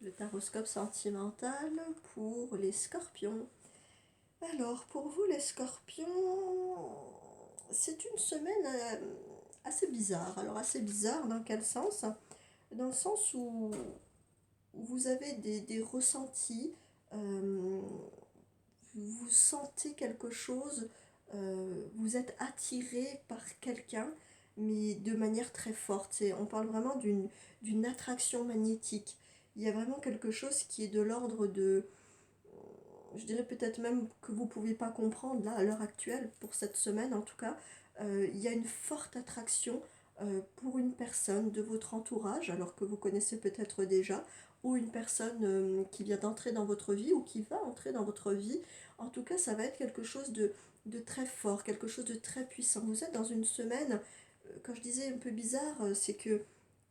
Le taroscope sentimental pour les scorpions. Alors, pour vous les scorpions, c'est une semaine assez bizarre. Alors, assez bizarre dans quel sens? Dans le sens où vous avez des ressentis, euh, vous sentez quelque chose, vous êtes attiré par quelqu'un, mais de manière très forte. On parle vraiment d'une attraction magnétique. Il y a vraiment quelque chose qui est de l'ordre de, je dirais peut-être même que vous ne pouvez pas comprendre là à l'heure actuelle, pour cette semaine en tout cas, il y a une forte attraction pour une personne de votre entourage, alors que vous connaissez peut-être déjà, ou une personne qui vient d'entrer dans votre vie ou qui va entrer dans votre vie. En tout cas, ça va être quelque chose de très fort, quelque chose de très puissant. Vous êtes dans une semaine, quand je disais un peu bizarre, c'est que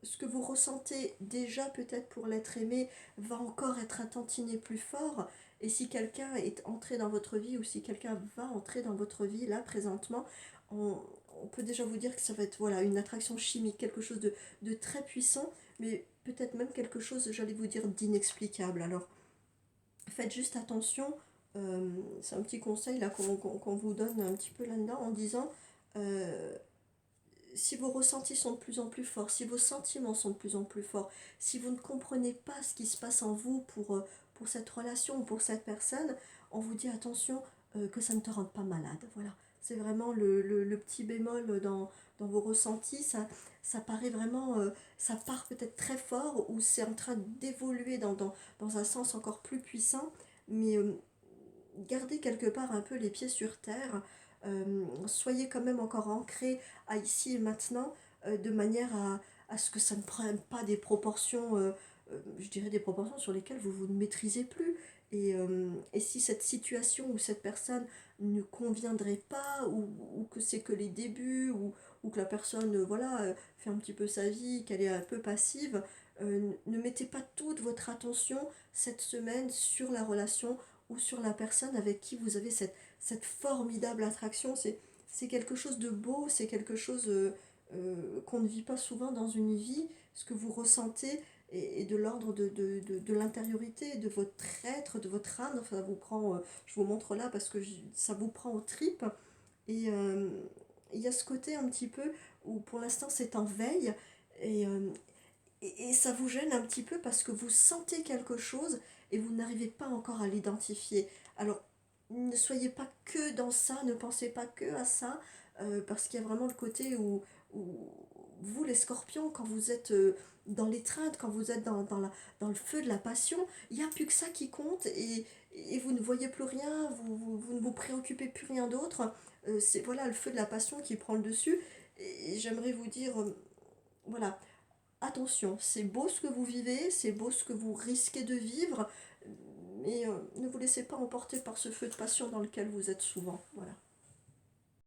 ce que vous ressentez déjà peut-être pour l'être aimé va encore être intentionné plus fort. Et si quelqu'un est entré dans votre vie ou si quelqu'un va entrer dans votre vie là présentement, on, on peut déjà vous dire que ça va être voilà, une attraction chimique, quelque chose de très puissant, mais peut-être même quelque chose, j'allais vous dire, d'inexplicable. Alors faites juste attention, c'est un petit conseil là qu'on vous donne un petit peu là-dedans en disant euh, si vos ressentis sont de plus en plus forts, si vos sentiments sont de plus en plus forts, si vous ne comprenez pas ce qui se passe en vous pour cette relation ou pour cette personne, on vous dit attention que ça ne te rende pas malade. Voilà, c'est vraiment le petit bémol dans vos ressentis. Ça paraît vraiment, ça part peut-être très fort ou c'est en train d'évoluer dans un sens encore plus puissant, mais gardez quelque part un peu les pieds sur terre, soyez quand même encore ancrés à ici et maintenant, de manière à ce que ça ne prenne pas des proportions, je dirais des proportions sur lesquelles vous ne maîtrisez plus. Et si cette situation ou cette personne ne conviendrait pas, ou que c'est que les débuts, ou que la personne voilà, fait un petit peu sa vie, qu'elle est un peu passive, ne mettez pas toute votre attention cette semaine sur la relation ou sur la personne avec qui vous avez cette formidable attraction. C'est quelque chose de beau, c'est quelque chose qu'on ne vit pas souvent dans une vie. Ce que vous ressentez est de l'ordre de l'intériorité, de votre être, de votre âme. Enfin, ça vous prend, je vous montre là parce que ça vous prend aux tripes. Et il y a ce côté un petit peu où pour l'instant c'est en veille. Et, euh, et ça vous gêne un petit peu parce que vous sentez quelque chose et vous n'arrivez pas encore à l'identifier. Alors, ne soyez pas que dans ça, ne pensez pas que à ça, parce qu'il y a vraiment le côté où vous, les scorpions, quand vous êtes dans l'étreinte, quand vous êtes dans le feu de la passion, il n'y a plus que ça qui compte et vous ne voyez plus rien, vous ne vous préoccupez plus rien d'autre. C'est voilà le feu de la passion qui prend le dessus. Et j'aimerais vous dire, voilà, attention, c'est beau ce que vous vivez, c'est beau ce que vous risquez de vivre, mais ne vous laissez pas emporter par ce feu de passion dans lequel vous êtes souvent. Voilà.